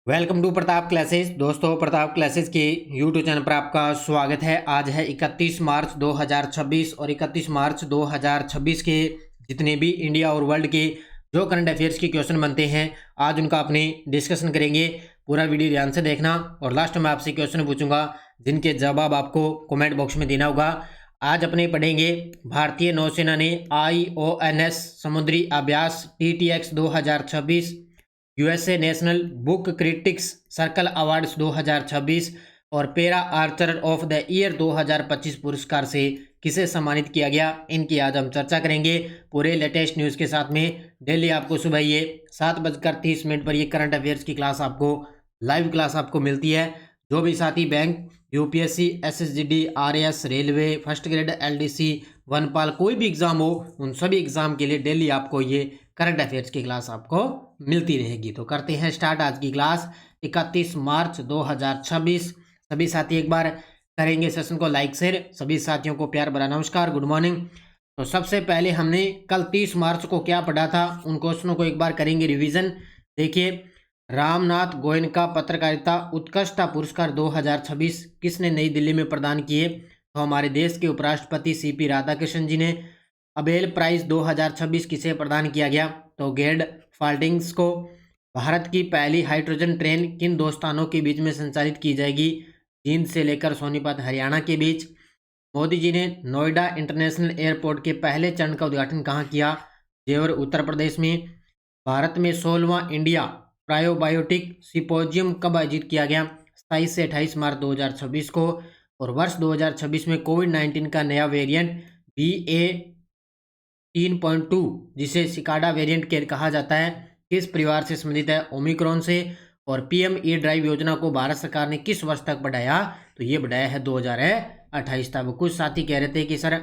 Welcome to Pratap classes. दोस्तों, Pratap classes के YouTube channel पर आपका स्वागत है। आज है 31 मार्च 2026 और 31 मार्च 2026 के जितने भी इंडिया और वर्ल्ड के जो करंट अफेयर्स के क्वेश्चन बनते हैं, आज उनका अपने डिस्कशन करेंगे। पूरा वीडियो ध्यान से देखना और लास्ट में आपसे क्वेश्चन पूछूंगा जिनके जवाब आपको कमेंट बॉक्स में देना होगा। आज अपने पढ़ेंगे भारतीय नौसेना ने IONS समुद्री अभ्यास TTX 2026, USA national book critics circle awards 2026 और पेरा आर्चर ऑफ द ईयर 2025 पुरस्कार से किसे सम्मानित किया गया, इनकी आज हम चर्चा करेंगे पूरे लेटेस्ट न्यूज़ के साथ में। डेली आपको सुबह ये 7:30 पर ये करंट अफेयर्स की क्लास आपको लाइव क्लास आपको मिलती है। जो भी साथी bank, UPSC, SSGD, RAS, railway, first grade, LDC, वनपाल, कोई भी एग्जाम हो, उन सभी एग्जाम के लिए डेली आपको ये करंट अफेयर्स की क्लास आपको मिलती रहेगी। तो करते हैं स्टार्ट आज की क्लास। 31 मार्च 2026। सभी साथी एक बार करेंगे सेशन को लाइक शेयर। सभी साथियों को प्यार भरा नमस्कार, गुड मॉर्निंग। तो सबसे पहले हमने कल 30 मार्च को क्या पढ़ा था, उन क्वेश्चनों को एक बार करेंगे रिवीजन। देखिए, रामनाथ गोयनका पत्रकारिता उत्कृष्टता पुरस्कार 2026 किसने नई दिल्ली में प्रदान किए? तो हमारे देश के उपराष्ट्रपति CP राधाकृष्णन जी ने। अबेल प्राइज 2026 किसे प्रदान किया गया? तो गेड फाल्टिंग्स को। भारत की पहली हाइड्रोजन ट्रेन किन दो स्थानों के बीच में संचालित की जाएगी? जींद से लेकर सोनीपत हरियाणा के बीच। मोदी जी ने नोएडा इंटरनेशनल एयरपोर्ट के पहले चरण का उद्घाटन कहाँ किया? जेवर उत्तर प्रदेश में। भारत में 16वां इंडिया प्रायोबायोटिक सिंपोजियम कब आयोजित किया गया? 27 से 28 मार्च 2026 को। और वर्ष 2026 में कोविड-19 का नया वेरिएंट BA.3.2 जिसे सिकाडा वेरिएंट के कहा जाता है, किस परिवार से संबंधित है? ओमिक्रॉन से। और PM ई ड्राइव योजना को भारत सरकार ने किस वर्ष तक बढ़ाया? तो ये बढ़ाया है 2028 तक। कुछ साथी कह रहे थे कि सर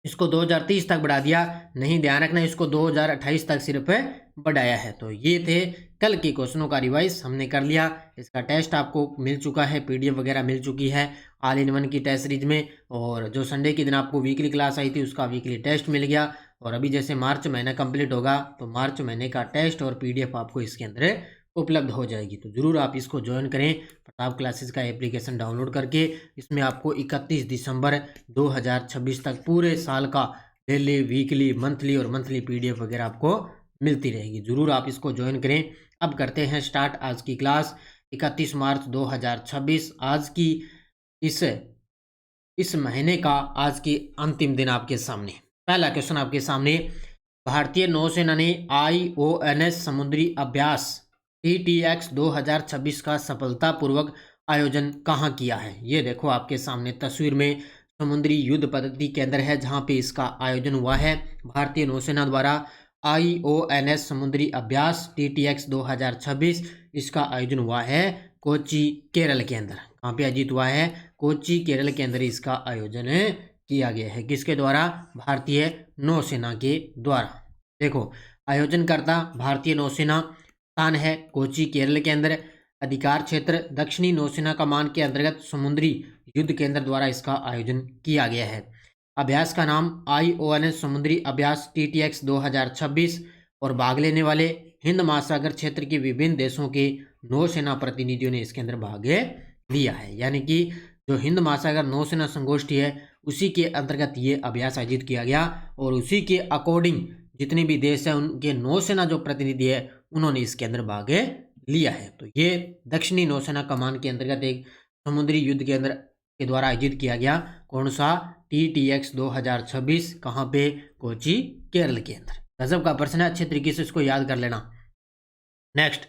इसको 2030 तक बढ़ा दिया, नहीं, ध्यान रखना इसको 2028 तक सिर्फ बढ़ाया है। तो ये थे कल के क्वेश्चनों का रिवाइज हमने कर लिया। इसका टेस्ट आपको मिल चुका है, PDF वगैरह मिल चुकी है ऑल इन वन की टेस्ट सीरीज में। और जो संडे के दिन आपको वीकली क्लास आई थी उसका वीकली टेस्ट मिल गया। और अभी जैसे मार्च महीना कंप्लीट होगा तो मार्च महीने का टेस्ट और PDF आपको इसके अंदर उपलब्ध हो जाएगी। तो ज़रूर आप इसको ज्वाइन करें प्रताप क्लासेस का एप्लीकेशन डाउनलोड करके। इसमें आपको 31 दिसंबर 2026 तक पूरे साल का डेली, वीकली, मंथली और मंथली PDF वगैरह आपको मिलती रहेगी। ज़रूर आप इसको ज्वाइन करें। अब करते हैं स्टार्ट आज की क्लास। 31 मार्च 2026 आज की इस महीने का आज की अंतिम दिन आपके सामने। पहला क्वेश्चन आपके सामने, भारतीय नौसेना ने IONS समुद्री अभ्यास TTX 2026 का सफलतापूर्वक आयोजन कहाँ किया है? ये देखो आपके सामने तस्वीर में समुद्री युद्ध पद्धति केंद्र है जहाँ पे इसका आयोजन हुआ है। भारतीय नौसेना द्वारा IONS समुद्री अभ्यास TTX 2026 इसका आयोजन हुआ है कोच्चि, केरल के अंदर। कहाँ पे आयोजित हुआ है? कोच्चि, केरल के अंदर इसका आयोजन किया गया है। किसके द्वारा? भारतीय नौसेना के द्वारा। देखो, आयोजनकर्ता भारतीय नौसेना, स्थान है कोच्चि, केरल के अंदर। अधिकार क्षेत्र दक्षिणी नौसेना कमान के अंतर्गत समुद्री युद्ध केंद्र द्वारा इसका आयोजन किया गया है। अभ्यास का नाम IONS समुद्री अभ्यास TTX 2026 और भाग लेने वाले हिंद महासागर क्षेत्र के विभिन्न देशों के नौसेना प्रतिनिधियों ने इसके अंदर भाग लिया है। यानी कि जो हिंद महासागर नौसेना संगोष्ठी है उसी के अंतर्गत ये अभ्यास आयोजित किया गया और उसी के अकॉर्डिंग जितने भी देश हैं उनके नौसेना जो प्रतिनिधि है उन्होंने इसके अंदर भाग लिया है। तो ये दक्षिणी नौसेना कमान के अंतर्गत एक समुद्री युद्ध केंद्र के द्वारा आयोजित किया गया। कौन सा? TTX 2026। कहाँ पे? कोच्चि, केरल के अंदर। गजब का प्रश्न है, अच्छे तरीके से इसको याद कर लेना। नेक्स्ट,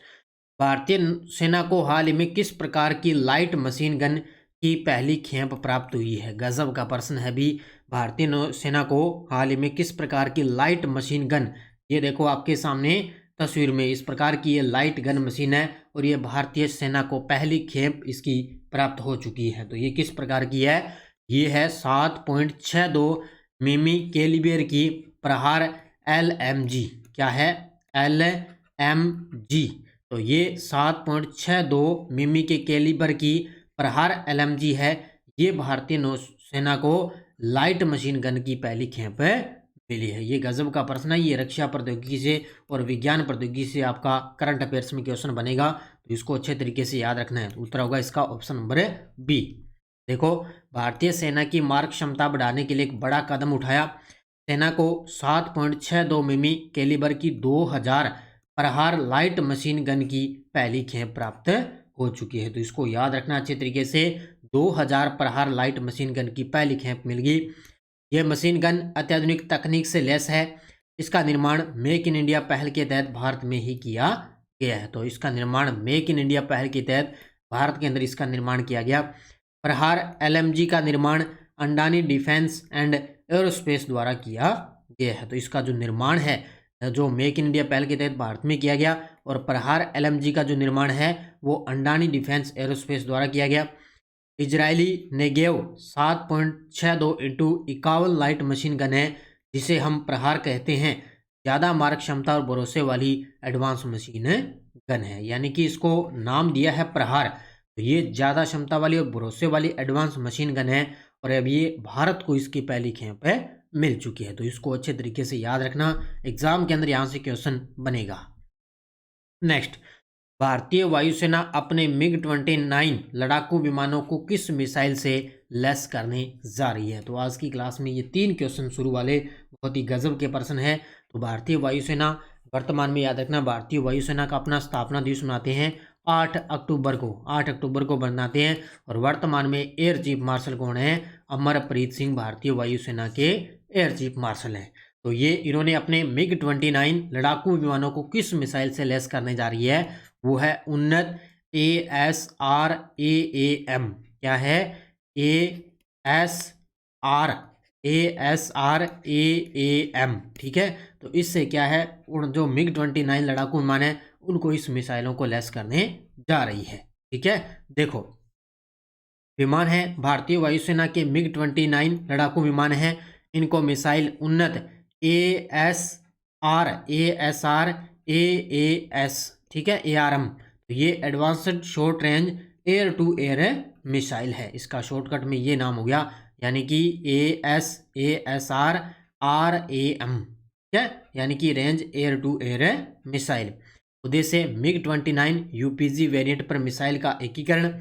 भारतीय सेना को हाल ही में किस प्रकार की लाइट मशीन गन की पहली खेप प्राप्त हुई है? गजब का प्रश्न है भी। भारतीय सेना को हाल ही में किस प्रकार की लाइट मशीन गन, ये देखो आपके सामने तस्वीर में इस प्रकार की ये लाइट गन मशीन है और ये भारतीय सेना को पहली खेप इसकी प्राप्त हो चुकी है। तो ये किस प्रकार की है? ये है 7.62 मिमी कैलिबर की प्रहार LMG। क्या है? LMG। तो ये 7.62 मिमी के कैलिबर की प्रहार LMG है। ये भारतीय नौसेना को लाइट मशीन गन की पहली खेप मिली है। ये गजब का प्रश्न है, ये रक्षा प्रौद्योगिकी से और विज्ञान प्रौद्योगिकी से आपका करंट अफेयर्स में क्वेश्चन बनेगा, तो इसको अच्छे तरीके से याद रखना है। तो उत्तर होगा इसका ऑप्शन नंबर बी। देखो, भारतीय सेना की मारक क्षमता बढ़ाने के लिए एक बड़ा कदम उठाया। सेना को 7.62 मिमी कैलिबर की 2000 प्रहार लाइट मशीन गन की पहली खेप प्राप्त हो चुकी है। तो इसको याद रखना अच्छे तरीके से, 2000 प्रहार लाइट मशीन गन की पहली खेप मिल गई। यह मशीन गन अत्याधुनिक तकनीक से लैस है। इसका निर्माण मेक इन इंडिया पहल के तहत भारत में ही किया गया है। तो इसका निर्माण मेक इन इंडिया पहल के तहत भारत के अंदर इसका निर्माण किया गया। प्रहार एलएमजी का निर्माण अंडानी डिफेंस एंड एरोस्पेस द्वारा किया गया है। तो इसका जो निर्माण है, जो मेक इन इंडिया पहल के तहत भारत में किया गया, और प्रहार एलएमजी का जो निर्माण है वो अंडानी डिफेंस एरोस्पेस द्वारा किया गया। Israeli Negev 7.62 into 51 light machine gun है, जिसे हम प्रहार कहते हैं। ज़्यादा मारक क्षमता और भरोसे वाली एडवांस मशीन गन है, यानी कि इसको नाम दिया है प्रहार। तो ये ज़्यादा क्षमता वाली और भरोसे वाली एडवांस मशीन गन है, और अब ये भारत को इसकी पहली खेप मिल चुकी है। तो इसको अच्छे तरीके से याद रखना, एग्जाम के अंदर यहाँ से क्वेश्चन बनेगा। नेक्स्ट, भारतीय वायुसेना अपने मिग-29 लड़ाकू विमानों को किस मिसाइल से लैस करने जा रही है। तो आज की क्लास में ये 3 क्वेश्चन शुरू वाले बहुत ही गजब के प्रश्न है। तो भारतीय वायुसेना वर्तमान में, याद रखना, भारतीय वायुसेना का अपना स्थापना दिवस मनाते हैं 8 अक्टूबर को मनाते हैं। और वर्तमान में एयर चीफ मार्शल कौन है? अमरप्रीत सिंह भारतीय वायुसेना के एयर चीफ मार्शल हैं। तो ये इन्होंने अपने मिग-29 लड़ाकू विमानों को किस मिसाइल से लैस करने जा रही है? वो है उन्नत ASRAAM। क्या है? ASRAAM, ठीक है। तो इससे क्या है, उन जो मिग-29 लड़ाकू विमान है उनको इस मिसाइलों को लैस करने जा रही है, ठीक है। देखो, विमान है भारतीय वायुसेना के मिग-29 लड़ाकू विमान है। इनको मिसाइल उन्नत ASRAAS, ठीक है, ARM। तो ये advanced short range air to air missile है। इसका शॉर्टकट में ये नाम हो गया, यानी कि ASRAAM, ठीक है, यानी कि range air to air missile. उद्देश्य मिग-29 UPG वेरिएंट पर मिसाइल का एकीकरण।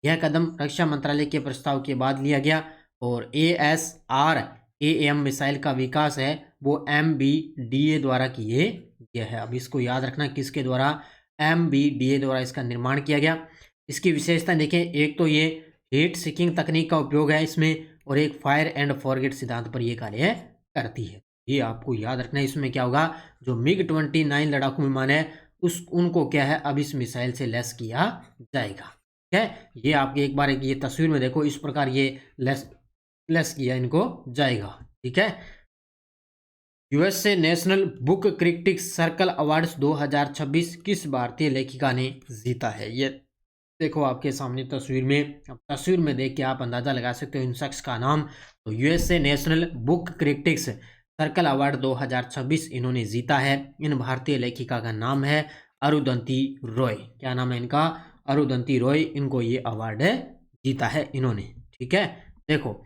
यह कदम रक्षा मंत्रालय के प्रस्ताव के बाद लिया गया। और ASRAAM मिसाइल का विकास है वो MBDA द्वारा किए गया है। अब इसको याद रखना, किसके द्वारा? MBDA द्वारा इसका निर्माण किया गया। इसकी विशेषता देखें, एक तो ये हीट सीकिंग तकनीक का उपयोग है इसमें, और एक फायर एंड फॉरगेट सिद्धांत पर यह कार्य करती है। ये आपको याद रखना है। इसमें क्या होगा, जो मिग-29 लड़ाकू विमान है उनको क्या है, अब इस मिसाइल से लैस किया जाएगा, ठीक है। ये आपके एक बार ये तस्वीर में देखो, इस प्रकार ये लैस किया इनको जाएगा, ठीक है। USA national book critics circle awards 2026 किस भारतीय लेखिका ने जीता है? ये देखो आपके सामने तस्वीर में, अब तस्वीर में देख के आप अंदाजा लगा सकते हो इन शख्स का नाम। तो USA national book critics circle award 2026 इन्होंने जीता है। इन भारतीय लेखिका का नाम है अरुंधति रॉय। क्या नाम है इनका? अरुंधति रॉय। इनको ये अवार्ड जीता है इन्होंने, ठीक है। देखो,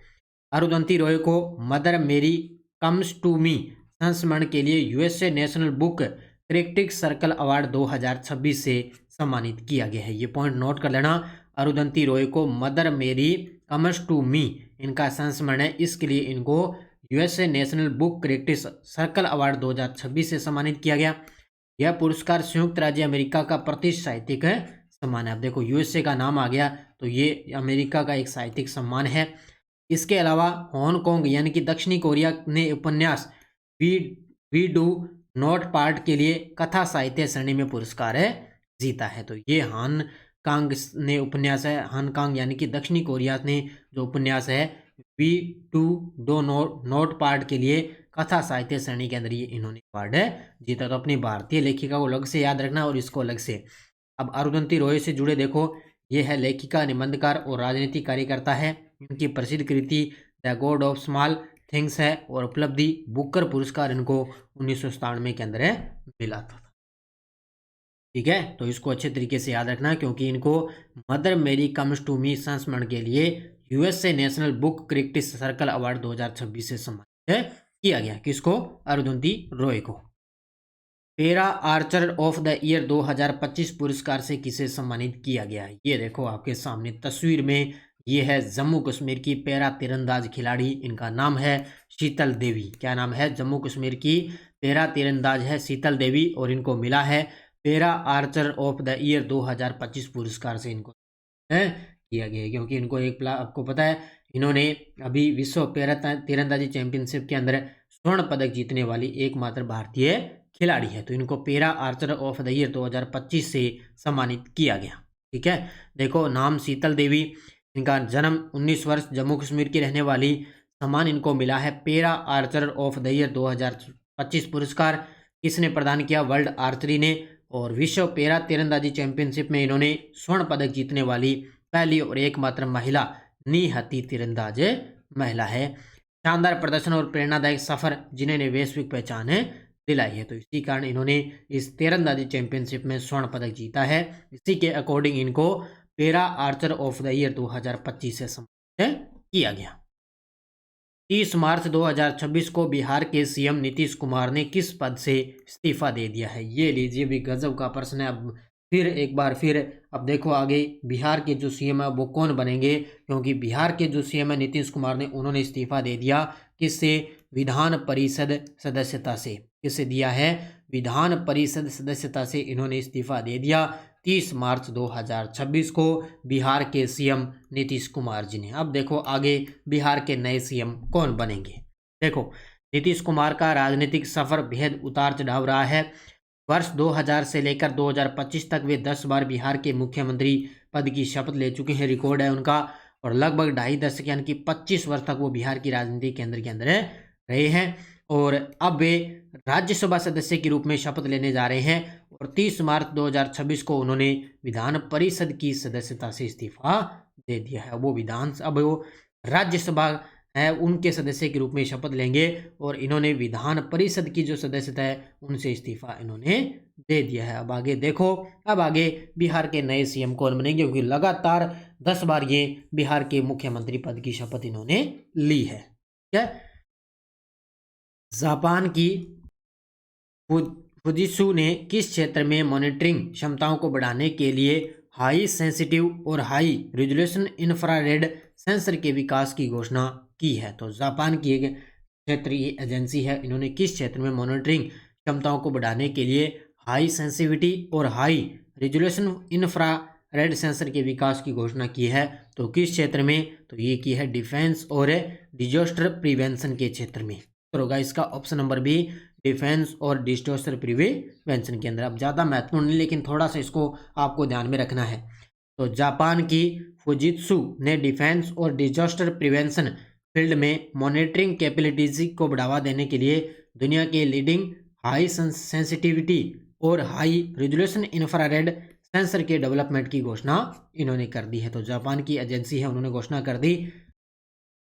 अरुंधति रॉय को मदर मेरी कम्स टू मी संस्मरण के लिए USA national book critics circle award 2026 से सम्मानित किया गया है। ये पॉइंट नोट कर लेना। अरुंधति रॉय को मदर मेरी कम्स टू मी इनका संस्मरण है, इसके लिए इनको USA national book critics circle award 2026 से सम्मानित किया गया। यह पुरस्कार संयुक्त राज्य अमेरिका का प्रतिष्ठित साहित्यिक सम्मान है। अब देखो, USA का नाम आ गया, तो ये अमेरिका का एक साहित्यिक सम्मान है। इसके अलावा हांगकांग यानी कि दक्षिणी कोरिया ने उपन्यास वी डू नॉट पार्ट के लिए कथा साहित्य श्रेणी में पुरस्कार जीता है। तो ये हांगकांग ने उपन्यास है, हांगकांग यानी कि दक्षिणी कोरिया ने जो उपन्यास है वी डू नॉट पार्ट के लिए कथा साहित्य श्रेणी के अंदर ये इन्होंने अवार्ड जीता। तो अपनी भारतीय लेखिका को अलग से याद रखना और इसको अलग से। अब अरुंधति रॉय से जुड़े देखो, ये है लेखिका, निबंधकार और राजनीतिक कार्यकर्ता है। इनकी प्रसिद्ध कृति The God of Small Things है, और उपलब्धि बुकर पुरस्कार इनको 1997 के अंदर मिला था, ठीक है। तो इसको अच्छे तरीके से याद रखना, क्योंकि इनको मदर मेरी कम्स टू मी संस्मरण के लिए USA national book critics circle award 2026 से सम्मानित किया गया। किसको? अरुंधति रॉय को। Para Archer of the year 2025 पुरस्कार से किसे सम्मानित किया गया है? ये देखो आपके सामने तस्वीर में, ये है जम्मू कश्मीर की पैरा तीरंदाज खिलाड़ी, इनका नाम है शीतल देवी। क्या नाम है? जम्मू कश्मीर की पैरा तीरंदाज है शीतल देवी, और इनको मिला है para Archer of the year 2025 पुरस्कार से इनको है किया गया है। क्योंकि इनको आपको पता है, इन्होंने अभी विश्व पैरा तीरंदाजी चैंपियनशिप के अंदर स्वर्ण पदक जीतने वाली एकमात्र भारतीय खिलाड़ी है। तो इनको para Archer of the year 2025 से सम्मानित किया गया। ठीक है, देखो नाम शीतल देवी, इनका जन्म 19 वर्ष, जम्मू कश्मीर की रहने वाली। सम्मान इनको मिला है para Archer of the year 2025 पुरस्कार। किसने प्रदान किया? वर्ल्ड आर्चरी ने। और विश्व पैरा तीरंदाजी चैंपियनशिप में इन्होंने स्वर्ण पदक जीतने वाली पहली और एकमात्र महिला निहत्थी तीरंदाज महिला है। शानदार प्रदर्शन और प्रेरणादायक सफर जिन्होंने वैश्विक पहचान दिलाई है, तो इसी कारण इन्होंने इस तीरंदाजी चैंपियनशिप में स्वर्ण पदक जीता है। इसी के अकॉर्डिंग इनको para Archer of the year 2025 से सम्मानित किया गया। 30 मार्च 2026 को बिहार के सीएम नीतीश कुमार ने किस पद से इस्तीफा दे दिया है? ये लीजिए, भी गजब का प्रश्न है। अब फिर एक बार फिर अब देखो आगे बिहार के जो सीएम है वो कौन बनेंगे, क्योंकि बिहार के जो सीएम है नीतीश कुमार ने, उन्होंने इस्तीफा दे दिया। किससे? विधान परिषद सदस्यता से। किससे दिया है? विधान परिषद सदस्यता से इन्होंने इस्तीफा दे दिया 30 मार्च 2026 को बिहार के सीएम नीतीश कुमार जी ने। अब देखो आगे बिहार के नए सीएम कौन बनेंगे। देखो नीतीश कुमार का राजनीतिक सफर बेहद उतार चढ़ाव रहा है। वर्ष 2000 से लेकर 2025 तक वे 10 बार बिहार के मुख्यमंत्री पद की शपथ ले चुके हैं, रिकॉर्ड है उनका। और लगभग 2.5 दशक यानी कि 25 वर्ष तक वो बिहार की राजनीति केंद्र के अंदर रहे हैं। और अब वे राज्यसभा सदस्य के रूप में शपथ लेने जा रहे हैं। और 30 मार्च 2026 को उन्होंने विधान परिषद की सदस्यता से इस्तीफा दे दिया है। अब वो राज्यसभा है उनके सदस्य के रूप में शपथ लेंगे, और इन्होंने विधान परिषद की जो सदस्यता है उनसे इस्तीफा इन्होंने दे दिया है। अब आगे देखो, अब आगे बिहार के नए सीएम कौन बनेंगे, क्योंकि लगातार 10 बार ये बिहार के मुख्यमंत्री पद की शपथ इन्होंने ली है। क्या? जापान की फुजित्सु ने किस क्षेत्र में मॉनिटरिंग क्षमताओं को बढ़ाने के लिए हाई सेंसिटिव और हाई रेजोल्यूशन इंफ्रारेड सेंसर के विकास की घोषणा की है? तो जापान की एक क्षेत्रीय एजेंसी है, इन्होंने किस क्षेत्र में मॉनिटरिंग क्षमताओं को बढ़ाने के लिए हाई सेंसिटिविटी और हाई रेजोल्यूशन इंफ्रारेड सेंसर के विकास की घोषणा की है। तो किस क्षेत्र में? तो ये की है डिफेंस और डिजास्टर प्रिवेंशन के क्षेत्र में। तो होगा इसका ऑप्शन नंबर बी, डिफेंस और डिजास्टर प्रिवेंशन के अंदर। अब ज़्यादा महत्वपूर्ण नहीं, लेकिन थोड़ा सा इसको आपको ध्यान में रखना है। तो जापान की फुजित्सु ने डिफेंस और डिजास्टर प्रिवेंशन फील्ड में मॉनिटरिंग कैपेबिलिटीज को बढ़ावा देने के लिए दुनिया के लीडिंग हाई सेंसिटिविटी और हाई रेजोल्यूशन इंफ्रारेड सेंसर के डेवलपमेंट की घोषणा इन्होंने कर दी है। तो जापान की एजेंसी है, उन्होंने घोषणा कर दी।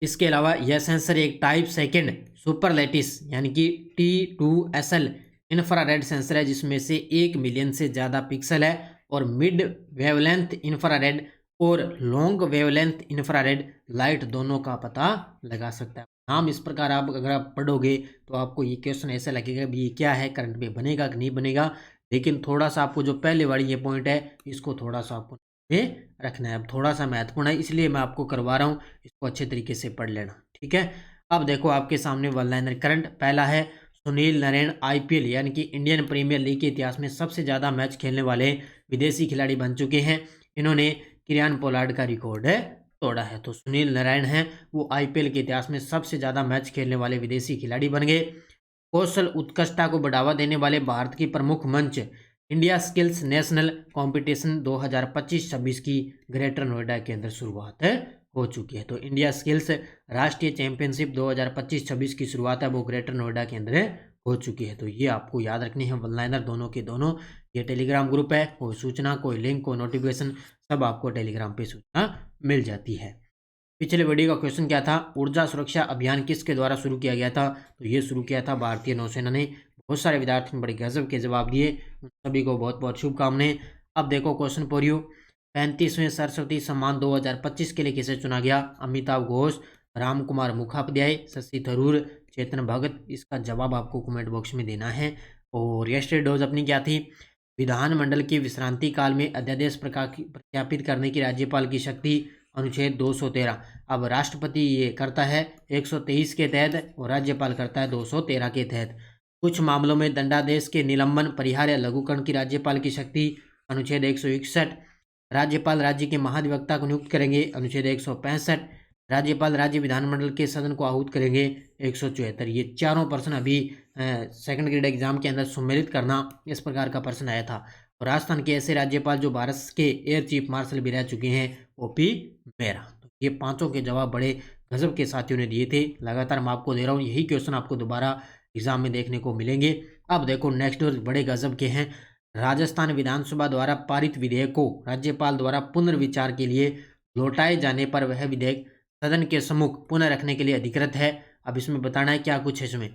इसके अलावा यह सेंसर एक टाइप सेकेंड सुपरलेटिस यानी कि T2SL इंफ्रारेड सेंसर है, जिसमें से 1 मिलियन से ज़्यादा पिक्सल है, और मिड वेवलेंथ इंफ्रारेड और लॉन्ग वेवलेंथ इंफ्रारेड लाइट दोनों का पता लगा सकता है। नाम इस प्रकार आप अगर आप पढ़ोगे तो आपको ये क्वेश्चन ऐसा लगेगा भी ये क्या है, करंट में बनेगा कि नहीं बनेगा। लेकिन थोड़ा सा आपको जो पहले वाली ये पॉइंट है इसको थोड़ा सा आपको रखना है। अब थोड़ा सा महत्वपूर्ण है, इसलिए मैं आपको करवा रहा हूँ, इसको अच्छे तरीके से पढ़ लेना। ठीक है, अब देखो आपके सामने वन लाइनर करंट। पहला है सुनील नारायण IPL यानी कि इंडियन प्रीमियर लीग के इतिहास में सबसे ज़्यादा मैच खेलने वाले विदेशी खिलाड़ी बन चुके हैं। इन्होंने किरियान पोलार्ड का रिकॉर्ड तोड़ा है। तो सुनील नारायण हैं, वो IPL के इतिहास में सबसे ज़्यादा मैच खेलने वाले विदेशी खिलाड़ी बन गए। कौशल उत्कृष्टता को बढ़ावा देने वाले भारत की प्रमुख मंच इंडिया स्किल्स नेशनल कंपटीशन 2025-26 की ग्रेटर नोएडा के अंदर शुरुआत हो चुकी है। तो इंडिया स्किल्स राष्ट्रीय चैंपियनशिप 2025-26 की शुरुआत है वो ग्रेटर नोएडा के अंदर हो चुकी है। तो ये आपको याद रखनी है, वन लाइनर दोनों के दोनों। ये टेलीग्राम ग्रुप है, कोई सूचना, कोई लिंक, कोई नोटिफिकेशन सब आपको टेलीग्राम पे सूचना मिल जाती है। पिछले वीडियो का क्वेश्चन क्या था? ऊर्जा सुरक्षा अभियान किसके द्वारा शुरू किया गया था? तो ये शुरू किया था भारतीय नौसेना ने। बहुत सारे विद्यार्थियों ने बड़े गजब के जवाब दिए, उन सभी को बहुत बहुत शुभकामनाएं। अब देखो क्वेश्चन फॉर यू, 35वें सरस्वती सम्मान 2025 के लिए किसे चुना गया? अमिताभ घोष, राम कुमार मुखोपाध्याय, शशि थरूर, चेतन भगत, इसका जवाब आपको कमेंट बॉक्स में देना है। और यस्टरडे डोज अपनी क्या थी, विधानमंडल के विश्रांति काल में अध्यादेश प्रख्यापित करने की राज्यपाल की शक्ति, अनुच्छेद 213। अब राष्ट्रपति ये करता है 123 के तहत और राज्यपाल करता है 213 के तहत। कुछ मामलों में दंडादेश के निलंबन, परिहार या लघुकरण की राज्यपाल की शक्ति, अनुच्छेद 161। राज्यपाल राज्य के महाधिवक्ता को नियुक्त करेंगे, अनुच्छेद 165। राज्यपाल राज्य विधानमंडल के सदन को आहूत करेंगे, 174। ये चारों प्रश्न अभी सेकंड ग्रेड एग्जाम के अंदर सम्मिलित करना, इस प्रकार का प्रश्न आया था। और राजस्थान के ऐसे राज्यपाल जो भारत के एयर चीफ मार्शल भी रह चुके हैं, ओपी मेहरा। तो ये पांचों के जवाब बड़े गजब के साथियों ने दिए थे। लगातार मैं आपको दे रहा हूँ, यही क्वेश्चन आपको दोबारा एग्जाम में देखने को मिलेंगे। अब देखो नेक्स्ट बड़े गजब के हैं। राजस्थान विधानसभा द्वारा पारित विधेयक को राज्यपाल द्वारा पुनर्विचार के लिए लौटाए जाने पर वह विधेयक सदन के सम्मुख पुनः रखने के लिए अधिकृत है। अब इसमें बताना है क्या कुछ है। इसमें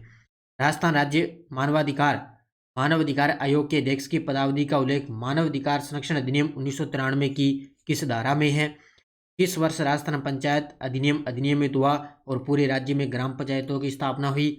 राजस्थान राज्य मानवाधिकार आयोग के अध्यक्ष की पदावधि का उल्लेख मानवाधिकार संरक्षण अधिनियम 1993 की किस धारा में है? किस वर्ष राजस्थान पंचायत अधिनियम अधिनियमित हुआ और पूरे राज्य में ग्राम पंचायतों की स्थापना हुई?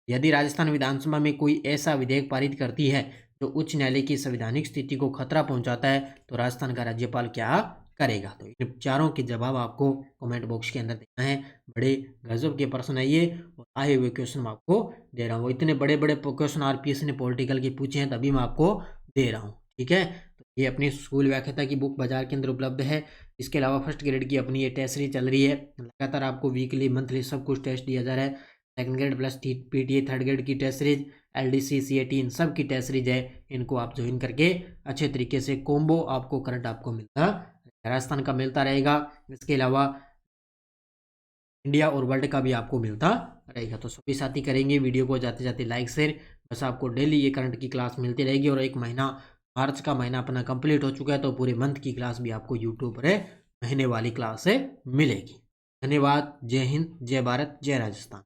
यदि राजस्थान विधानसभा में कोई ऐसा विधेयक पारित करती है जो उच्च न्यायालय की संवैधानिक स्थिति को खतरा पहुंचाता है तो राजस्थान का राज्यपाल क्या करेगा? तो इन चारों के जवाब आपको कमेंट बॉक्स के अंदर देना है। बड़े गजब के प्रश्न है ये, और आए हुए क्वेश्चन मैं आपको दे रहा हूँ। इतने बड़े बड़े क्वेश्चन आरपीएससी ने पॉलिटिकल के पूछे हैं, तभी मैं आपको दे रहा हूँ। ठीक है, तो ये अपनी स्कूल व्याख्याता की बुक बाजार के अंदर उपलब्ध है। इसके अलावा फर्स्ट ग्रेड की अपनी ये टेस्ट सीरीज चल रही है। लगातार आपको वीकली मंथली सब कुछ टेस्ट दिया जा रहा है। Second grade plus PTA third grade की टेस्ट सीरीज, एलडीसी सीएटी, इन सब की टेस्ट सीरीज है। इनको आप ज्वाइन करके अच्छे तरीके से कॉम्बो आपको करंट आपको मिलता राजस्थान का मिलता रहेगा। इसके अलावा इंडिया और वर्ल्ड का भी आपको मिलता रहेगा। तो सभी साथी करेंगे वीडियो को जाते जाते लाइक शेयर। बस आपको डेली ये करंट की क्लास मिलती रहेगी। और एक महीना, मार्च का महीना अपना कंप्लीट हो चुका है, तो पूरे मंथ की क्लास भी आपको यूट्यूब पर महीने वाली क्लास से मिलेगी। धन्यवाद। जय हिंद, जय भारत, जय राजस्थान।